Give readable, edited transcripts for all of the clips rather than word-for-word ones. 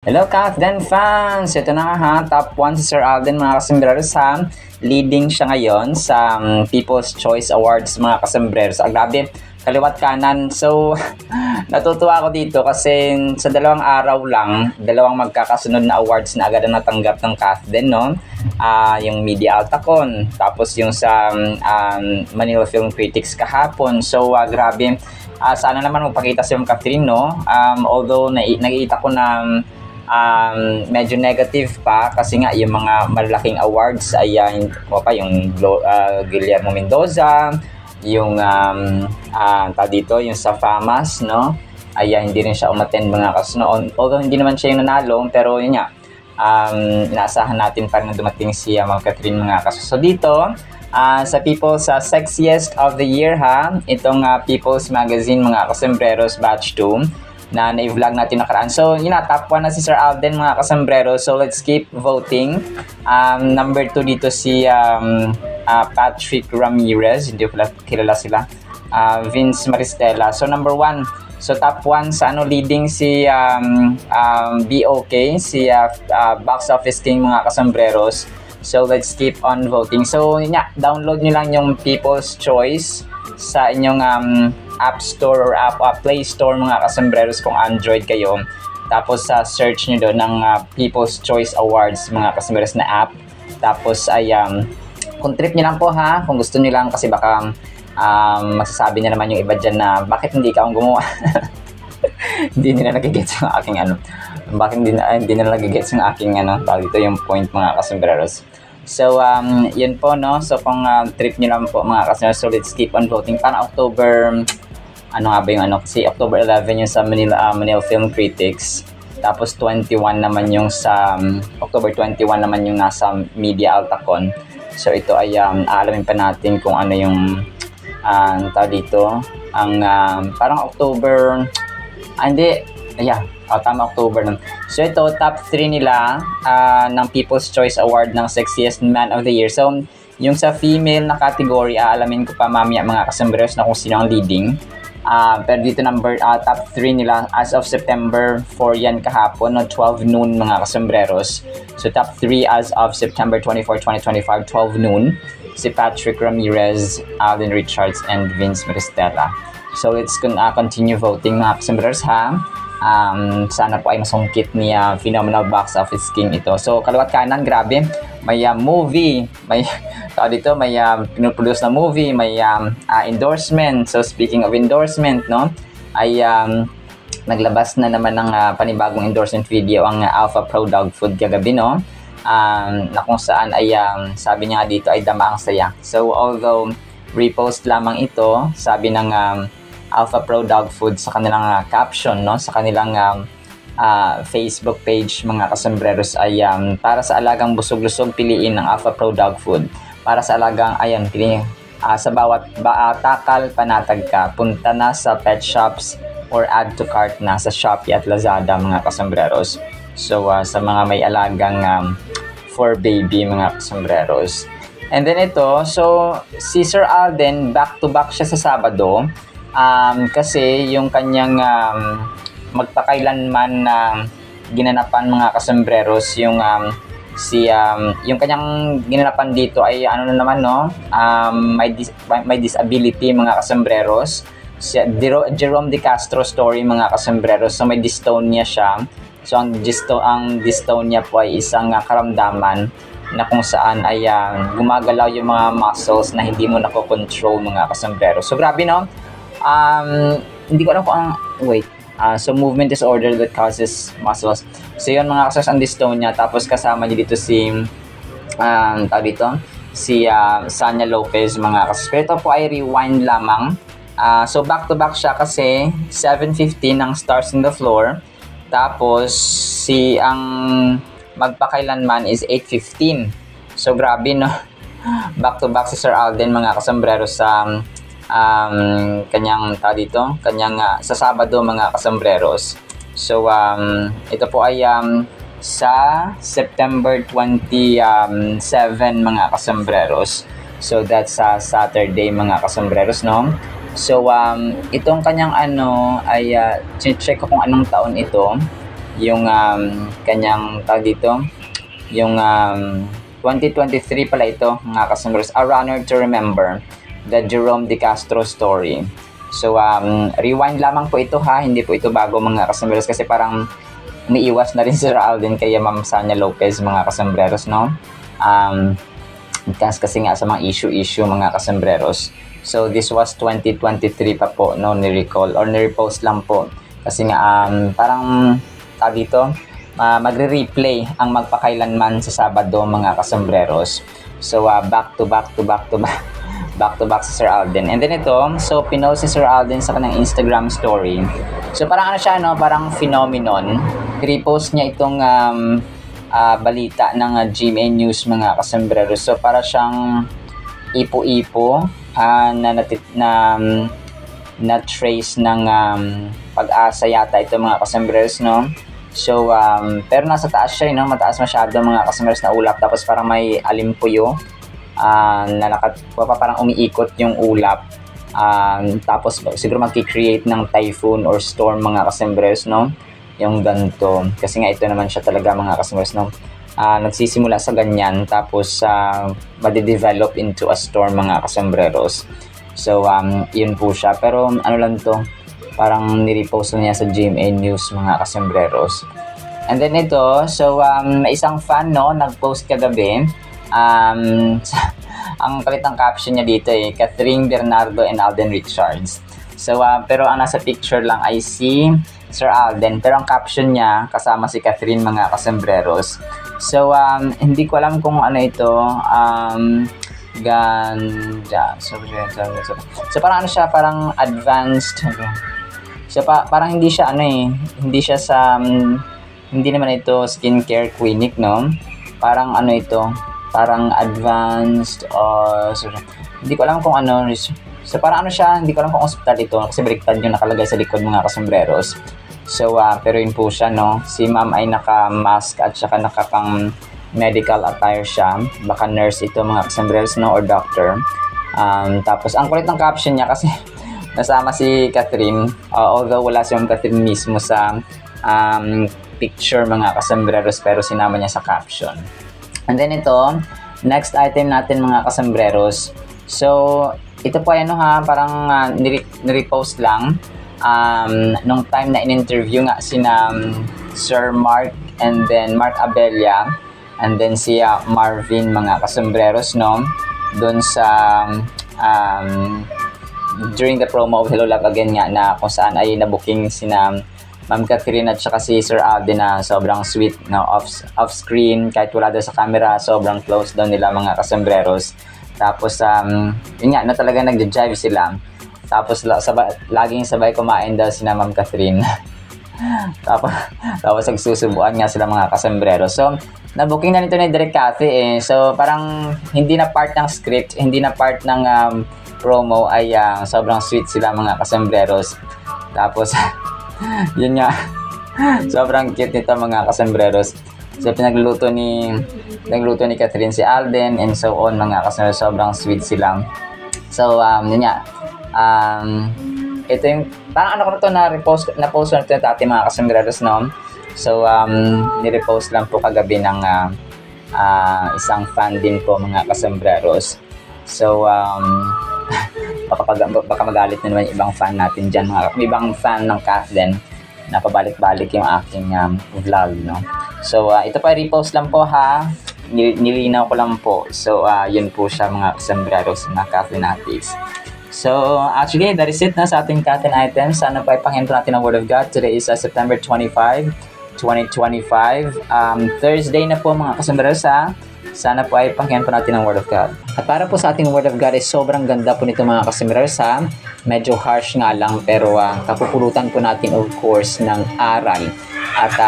Hello Kathden fans! Ito na nga ha, top 1 si Sir Alden mga kasembreros ha. Leading siya ngayon sa People's Choice Awards mga kasembreros. Grabe, kaliwat kanan. So, natutuwa ako dito kasi sa dalawang araw lang, dalawang magkakasunod na awards na agad na natanggap ng Kathden, no? Yung Media Altacon, tapos yung sa Manila Film Critics kahapon. So, grabe. Sana naman magpakita si Catherine, no? Although nakikita ko na medyo negative pa kasi nga yung mga malalaking awards ay yung Guillermo Mendoza, yung dito yung sa FAMAS, no, ay hindi rin siya umattend mga kasunod, although hindi naman siya yung nanalo, pero yun nga, inaasahan natin pa rin na dumating si Ma'am Catherine mga kasunod. So dito sa People's Sexiest of the Year ha, itong People's Magazine mga kasembreros batch 2 na na-vlog natin nakaraan. So, yun na, top 1 na si Sir Alden mga kasambrero. So, let's keep voting. Number 2 dito si Patrick Ramirez. Hindi ko kilala sila. Vince Maristella. So, number 1. So, top 1 sa leading si BOK, si Box Office King mga kasambreros. So, let's keep on voting. So, yun nga, download nyo lang yung People's Choice sa inyong App Store or Play Store mga kasembreros kung Android kayo. Tapos search nyo doon ng People's Choice Awards mga kasembreros na app. Tapos ay kung trip nyo lang po ha, kung gusto nyo lang kasi baka masasabi na naman yung iba dyan na bakit hindi ka ang gumawa. Hindi nila nagigets yung aking bakit hindi nila nagigets yung aking dito yung point mga kasembreros. So, yun po, no? So, kung trip nyo lang po mga kasembreros, so let's keep on voting. Para October kasi October 11 yung sa Manila Film Critics, tapos 21 naman yung sa October 21 naman yung nasa Media Altacon. So ito ay aalamin pa natin kung ano yung dito ang parang October tama, October nun. So ito top 3 nila ng People's Choice Award ng Sexiest Man of the Year. So yung sa female na category aalamin ko pa mamaya mga kasembreros na kung sino ang leading. Pero dito top 3 nila as of September 4 yan kahapon, 12 noon mga kasembreros. So top 3 as of September 24, 2025, 12 noon, si Patrick Ramirez, Alden Richards, and Vince Maristella. So let's continue voting mga kasembreros ha. Sana po ay masungkit ni Phenomenal Box Office King ito. So kaliwat kanan, grabe, may movie, may pinuproduce na movie, may endorsement. So speaking of endorsement, no, ay naglabas na naman ng panibagong endorsement video ang Alpha Pro Dog Food kagabi, no, na kung saan ay sabi niya dito ay dama ang saya. So although repost lamang ito, sabi ng Alpha Pro Dog Food sa kanilang caption, no, sa kanilang Facebook page mga kasembreros ay para sa alagang busog-lusog piliin ng Alpha Pro Dog Food. Para sa alagang piliin sa bawat takal panatag ka, punta na sa pet shops or add to cart na sa Shopee at Lazada mga kasembreros. So sa mga may alagang for baby mga kasembreros. And then ito, so si Sir Alden back to back siya sa Sabado. Kasi yung kanyang magpakailanman na ginanapan mga kasembreros, yung kanyang ginanapan dito ay may disability mga kasembreros. Si Jerome De Castro story mga kasembreros. So may dystonia siya. So ang dystonia po ay isang karamdaman na kung saan ay gumagalaw yung mga muscles na hindi mo nakokontrol mga kasembreros. So grabe, no? Hindi ko alam kung so movement disorder that causes muscles. So yun mga kasembreros, ang dystonia. Tapos kasama niya dito si Sanya Lopez mga kasembreros. Ito po ay rewind lamang. So back to back siya kasi 7:15 ng Stars on the Floor. Tapos ang magpakailanman is 8:15. So grabe, no? Back to back si Sir Alden mga kasembreros sa kanyang sa Sabado mga kasembreros. So ito po ay sa September 27 mga kasembreros. So that's Saturday mga kasembreros, no? So itong kanyang ay check ko kung anong taon ito. yung kanyang tawag dito, yung 2023 pala ito mga kasembreros, A Runner to Remember, the Jerome De Castro story. So rewind lamang po ito ha, hindi po ito bago mga kasembreros, kasi parang umiiwas na rin si Sir Alden kay Ma'am Sanya Lopez mga kasembreros, no? Kasi nga sa mga issue mga kasembreros. So this was 2023 pa po, no, ni-recall or ni-repost lang po. Kasi nga parang dito magre-replay ang magpakailanman sa Sabado mga kasembreros. So back to back si Sir Alden. And then ito, so pinost si Sir Alden sa kanyang Instagram story. So parang ano siya, no, parang phenomenon. Repost niya itong balita ng GMA News mga kasembreros. So para siyang ipo-ipo na trace ng Pag-asa yata ito mga kasembreros, no? So pero nasa taas siya, no? Mataas masyado mga kasembreros na ulap, tapos parang may alimpuyo parang umiikot yung ulap, tapos siguro magki-create ng typhoon or storm mga kasembreros, no? Yung ganito, kasi nga ito naman siya talaga mga kasembreros, no? Nagsisimula sa ganyan, tapos madi-develop into a storm mga kasembreros. So yun po siya, pero ano lang to, parang nirepost niya sa GMA News mga kasembreros. And then ito, so may isang fan, no, nag-post kagabi. Ang kalitang caption niya dito Catherine Bernardo and Alden Richards. So pero ang nasa picture lang ay si Sir Alden, pero ang caption niya kasama si Catherine mga kasembreros. So hindi ko alam kung ano ito, ganda. So parang ano siya, parang advanced. So parang hindi siya hindi siya sa hindi naman ito skincare clinic, no? Parang ano ito, parang advanced hindi ko alam kung ano. So parang ano siya, hindi ko alam kung hospital ito, kasi baliktad yung nakalagay sa likod mga kasembreros. So pero yun po siya, no? Si ma'am ay naka-mask at saka nakakang medical attire siya. Baka nurse ito mga kasembreros, no, or doctor. Tapos ang kulit ng caption niya kasi nasama si Catherine, although wala si Ma'am Catherine mismo sa picture mga kasembreros, pero sinama niya sa caption. And then ito, next item natin mga kasembreros. So ito po parang nirepost lang nung time na in-interview nga sina Sir Mark and then Mark Abella and then si Marvin mga kasembreros, no, doon sa during the promo of Hello Love Again nga, na kung saan ay nabuking sina Ma'am Catherine at saka si Sir Alden na sobrang sweet, no, off screen, kahit wala daw sa camera, sobrang close daw nila mga kasembreros. Tapos yun nga, na talaga nagja-jive sila. Tapos laging sabay kumain daw sina Ma'am Catherine. tapos nagsusubuan nga sila mga kasembreros. So nabuking na nito ni Direk Cathy So parang hindi na part ng script, hindi na part ng promo, ay sobrang sweet sila mga kasembreros. Tapos yun nga, sobrang cute nito mga kasembreros. So nagluluto ni Catherine si Alden and so on mga kasembreros, sobrang sweet sila. So yun nga, ito yung parang ano ko na to, na post na ito ating mga kasembreros, no? So ni-repost lang po kagabi ng isang fan din po mga kasembreros. So baka magalit na naman yung ibang fan natin dyan, mga ibang fan ng Kathleen na pabalik-balik yung aking vlog, no? So ito pa, repost lang po ha, nilinaw ko lang po. So yun po siya mga kasembreros na Kathleen Addicts. So actually that is it na sa ating Kathleen items. Sana pa ipanghinto natin ang Word of God. Today is September 25, 2025, Thursday na po mga kasembreros ha. Sana po ay panghingan po natin ang Word of God. At para po sa ating Word of God, ay sobrang ganda po nito mga kasembreros ha. Medyo harsh nga lang, pero kapupulutan po natin of course ng aral at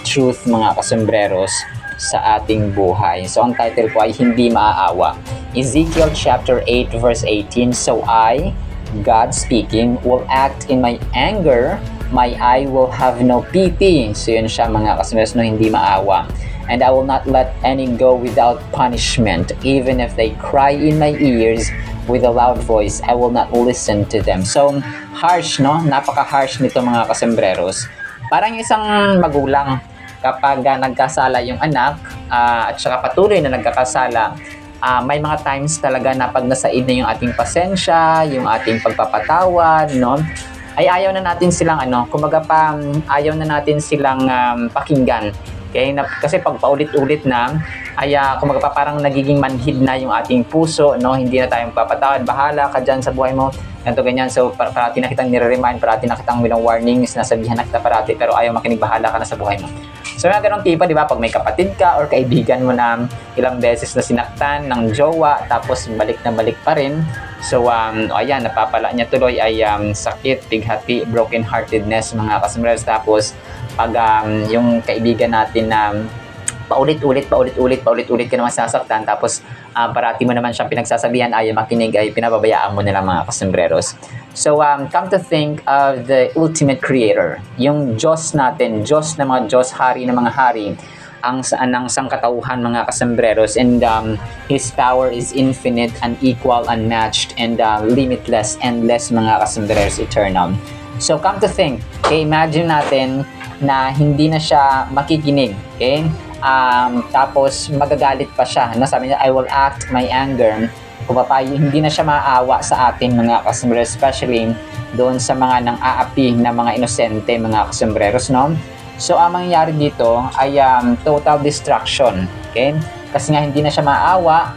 truth mga kasembreros sa ating buhay. So ang title po ay Hindi Maaawa. Ezekiel chapter 8 verse 18, So I, God speaking, will act in my anger, my eye will have no pity. So yun siya mga kasembreros, no, hindi maawa. And I will not let any go without punishment. Even if they cry in my ears with a loud voice, I will not listen to them. So, harsh, no? Napaka-harsh nito mga kasembreros. Parang yung isang magulang kapag nagkasala yung anak at saka patuloy na nagkakasala, may mga times talaga na pag nasaid na yung ating pasensya, yung ating pagpapatawad, no? Ay ayaw na natin silang kumbaga pa ayaw na natin silang pakinggan. Okay? Kasi pag paulit-ulit na ay kumbaga pa parang nagiging manhid na yung ating puso, no? Hindi na tayo magpapatawad, bahala ka dyan sa buhay mo, ganito ganyan. So parati na kitang nire-remind, parati na kitang winong warnings, nasabihan na kita parati, pero ayaw makinig, bahala ka na sa buhay mo. So mga ganong tipo, di ba? Pag may kapatid ka or kaibigan mo na ilang beses na sinaktan ng jowa, tapos balik na balik pa rin. So ayan, napapala niya tuloy ay sakit, bighati, broken-heartedness, mga kasombrers. Tapos pag yung kaibigan natin na paulit-ulit ka naman sasaktan, tapos parati mo naman siyang pinagsasabihan, ayaw makinig, ay pinababayaan mo nila, mga kasombreros. So come to think of the ultimate creator, yung Diyos natin, Diyos na mga Diyos, hari na mga hari, ang sangkatauhan, mga kasombreros, and His power is infinite, unequal, unmatched, and limitless, endless, mga kasombreros, eternal. So come to think, okay, imagine natin na hindi na siya makikinig, okay? Tapos magagalit pa siya. Sabi niya, I will act my anger. Kung hindi na siya maawa sa atin, mga kasombreros, especially doon sa mga nang-aapi na mga inosente, mga kasombreros, no? So ang mangyayari dito ay total destruction, okay? Kasi nga hindi na siya maawa,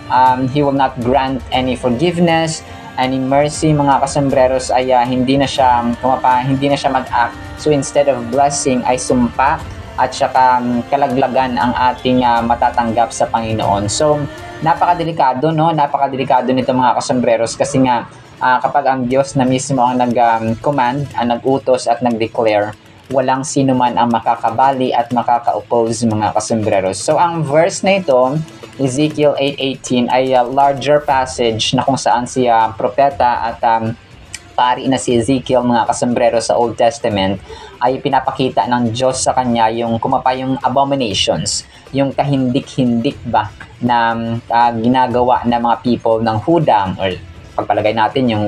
He will not grant any forgiveness, any mercy, mga kasombreros, ay hindi na siya mag-act. So instead of blessing ay sumpa at saka kalaglagan ang ating matatanggap sa Panginoon. So napakadelikado, no? Napakadelikado nito, mga kasombreros, kasi nga kapag ang Diyos na mismo ang nag-command, ang nag-utos at nag-declare, walang sino man ang makakabali at makaka-oppose, mga kasombreros. So ang verse na ito, Ezekiel 8:18, ay larger passage na kung saan si propeta at pari na si Ezekiel, mga kasombreros, sa Old Testament, ay pinapakita ng Diyos sa kanya yung yung abominations, yung kahindik-hindik ba na ginagawa ng mga people ng Huda, or pagpalagay natin yung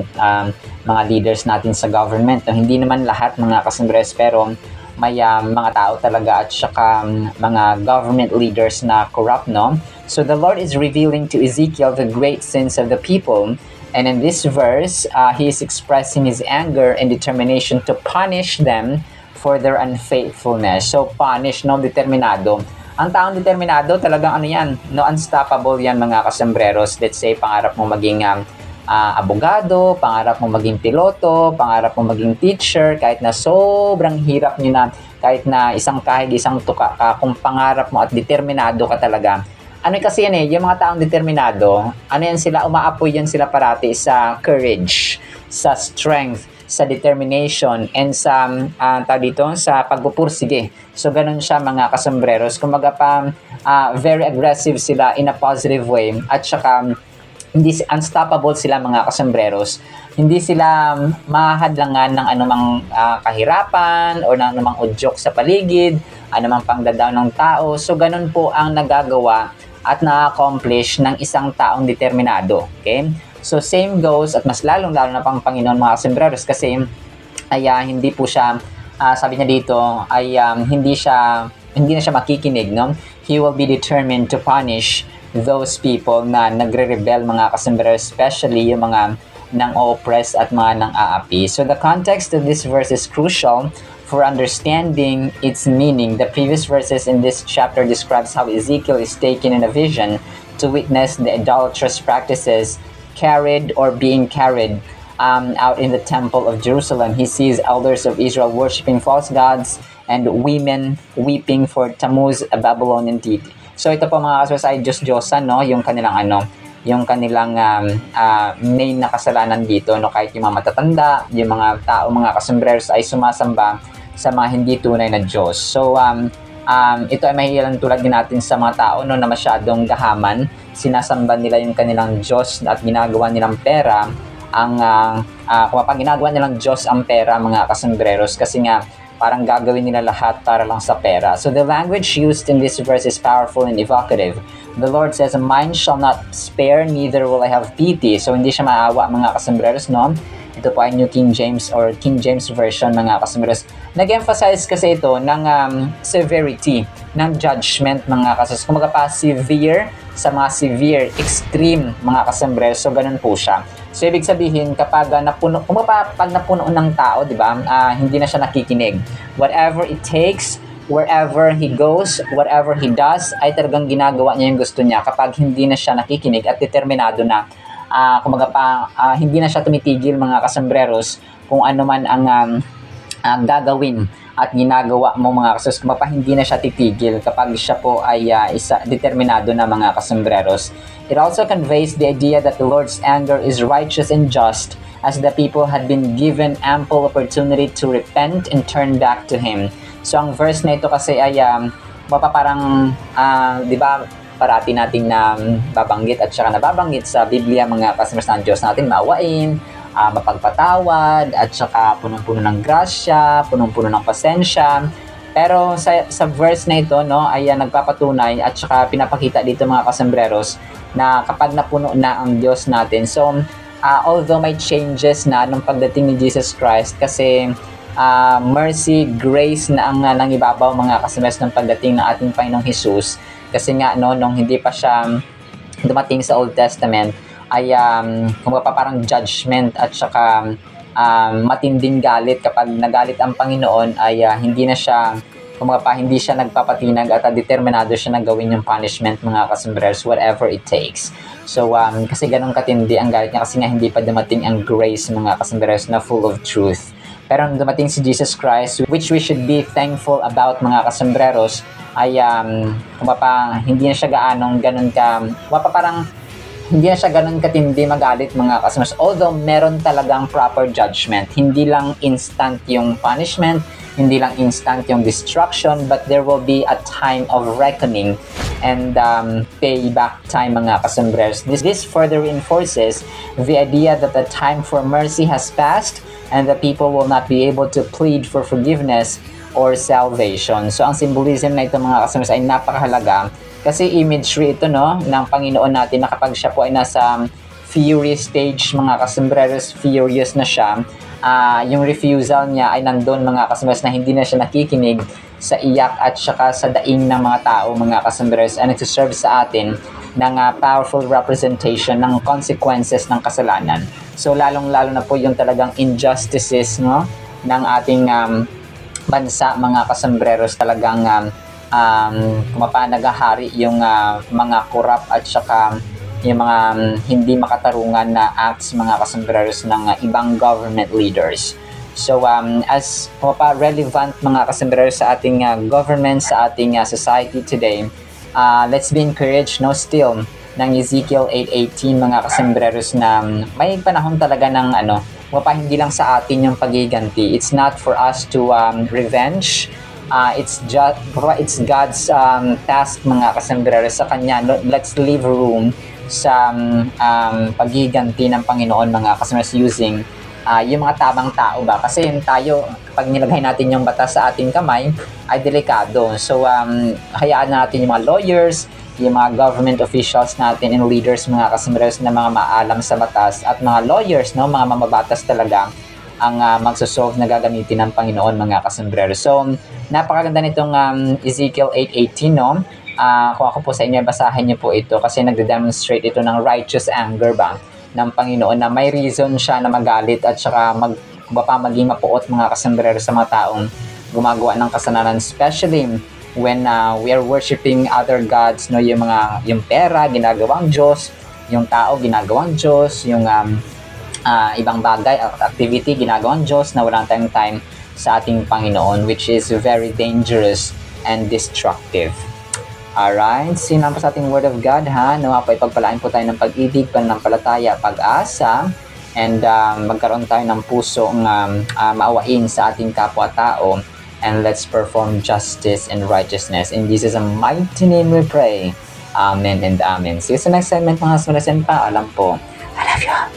mga leaders natin sa government. No? Hindi naman lahat, mga kasombreros, pero may mga tao talaga at saka mga government leaders na corrupt, no? So the Lord is revealing to Ezekiel the great sins of the people. And in this verse, he is expressing his anger and determination to punish them for their unfaithfulness. So punish, no? Determinado. Ang taong determinado, talagang yan, no? Unstoppable yan, mga kasombreros. Let's say, pangarap mo maging abogado, pangarap mo maging piloto, pangarap mo maging teacher, kahit na sobrang hirap nyo na, kahit na isang kahig, isang tuka ka, kung pangarap mo at determinado ka talaga. Kasi yan yung mga taong determinado, yan sila, umaapoy yan sila parati sa courage, sa strength, sa determination, and sa sa pagpupursige. So ganun siya, mga kasombreros. Kumbaga very aggressive sila in a positive way, at saka hindi unstoppable sila, mga kasombreros. Hindi sila mahadlangan ng anumang kahirapan o ng anumang udyok sa paligid, anumang pangdadaw ng tao. So ganun po ang nagagawa at na-accomplish ng isang taong determinado. Okay? So same goes, at mas lalong-lalo na pang Panginoon, mga kasombreros, kasi ay hindi po siya, sabi niya dito, ay hindi na siya makikinig, no? He will be determined to punish those people na nagre-rebel, mga kasombreros, especially yung mga nang-oppress at mga nang-aapi. So the context of this verse is crucial for understanding its meaning. The previous verses in this chapter describes how Ezekiel is taken in a vision to witness the idolatrous practices carried or being carried out in the temple of Jerusalem. He sees elders of Israel worshiping false gods and women weeping for Tammuz, a Babylonian deity. So ito po, mga kasombreros, ay Diyos-Diyosan, no? Yung kanilang main na kasalanan dito, no? Kahit yung mga matatanda, yung mga tao, mga kasombreros, ay sumasamba sa mga hindi tunay na Diyos. So ito ay mahihilang tulad din natin sa mga tao, no, na masyadong gahaman, sinasamba nila yung kanilang Diyos at ginagawa nilang pera kung ginagawa nilang Diyos ang pera, mga kasombreros, kasi nga parang gagawin nila lahat para lang sa pera. So the language used in this verse is powerful and evocative. The Lord says, "Mine shall not spare, neither will I have pity." So hindi siya maawa, mga kasombreros, no? Ito po ay New King James or King James Version mga kasumberos. Nag-emphasize kasi ito ng severity, ng judgment mga kasumberos. Kumaga pa severe sa mga severe, extreme mga kasumberos. So ganun po siya. So ibig sabihin kapag pag napuno ng tao, di ba? Hindi na siya nakikinig. Whatever it takes, wherever he goes, whatever he does, ay talagang ginagawa niya yung gusto niya kapag hindi na siya nakikinig at determinado na. Hindi na siya tumitigil mga kasambreros kung ano man ang gagawin at ginagawa mo mga kasambreros. Kumapa hindi na siya titigil kapag siya po ay determinado na mga kasambreros. It also conveys the idea that the Lord's anger is righteous and just, as the people had been given ample opportunity to repent and turn back to Him. So ang verse na ito kasi ay parang di ba parati nating babanggit at saka nababanggit sa Biblia mga kasambreros ng Diyos natin maawain, mapagpatawad at saka punong-puno ng grasya, punong-puno ng pasensya. Pero sa verse na ito ay nagpapatunay at saka pinapakita dito mga kasambreros na kapag napuno na ang Diyos natin. So although may changes na nung pagdating ni Jesus Christ kasi mercy, grace na ang nangibabaw mga kasambreros ng pagdating ng ating Panginoong Jesus. Kasi nga nung hindi pa siya dumating sa Old Testament ay parang judgment at saka matinding galit. Kapag nagalit ang Panginoon ay hindi siya nagpapatinag at determinado siya na gawin yung punishment mga kasambreros, whatever it takes. So kasi ganun katindi ang galit niya kasi nga hindi pa dumating ang grace mga kasambreros na full of truth. Pero nung dumating si Jesus Christ, which we should be thankful about mga kasambreros, ay hindi na siya hindi na siya ganun katindi magalit mga kasambreros. Although meron talagang proper judgment, hindi lang instant yung punishment, hindi lang instant yung destruction, but there will be a time of reckoning and payback time mga kasambreros. This further reinforces the idea that the time for mercy has passed and the people will not be able to plead for forgiveness or salvation. So ang symbolism na ito mga kasambreros ay napakahalaga kasi imagery ito ng Panginoon natin na kapag siya po ay nasa fury stage mga kasambreros, furious na siya, yung refusal niya ay nandun mga kasambreros na hindi na siya nakikinig sa iyak at saka sa daing ng mga tao mga kasambreros, and nagsiserve sa atin ng powerful representation ng consequences ng kasalanan. So lalong-lalo na po yung talagang injustices ng ating bansa mga kasambreros, talagang naghahari yung mga corrupt at saka yung mga hindi makatarungan na acts mga kasambreros ng ibang government leaders. So as relevant mga kasambreros sa ating government, sa ating society today, let's be encouraged still ng Ezekiel 8:18 mga kasambreros na may panahon talaga ng hindi lang sa atin yung paghiganti. It's not for us to revenge. It's God's task mga kasambreros sa kanya. Let's leave room sa paghiganti ng Panginoon mga kasambreros using yung mga tamang tao ba, kasi tayo pag nilagay natin yung batas sa ating kamay ay delikado. So hayaan natin yung mga lawyers, yung mga government officials natin and leaders mga kasambreros na mga maalam sa batas at mga lawyers mga mamabatas talaga ang magsosolve na gagamitin ng Panginoon mga kasambreros. So napakaganda nitong Ezekiel 8:18 kung ako po sa inyo, basahin niyo po ito kasi nagde-demonstrate ito ng righteous anger ba ng Panginoon na may reason siya na magalit at saka maging mapuot mga kasambreros sa mga taong gumagawa ng kasalanan, especially when we are worshiping other gods, yung pera ginagawang Diyos, yung tao ginagawang Diyos, yung ibang bagay at activity ginagawang Diyos na walang tayong time sa ating Panginoon, which is very dangerous and destructive. Alright, sinan po sa ating Word of God nawa po ipagpalain po tayo ng pag-ibig, pananampalataya, pag-asa, and magkaroon tayo ng pusong maawain sa ating kapwa-tao, and let's perform justice and righteousness. In Jesus' mighty name we pray. Amen and amen. See you sa next segment mga kasambreros, and paalam po. I love you.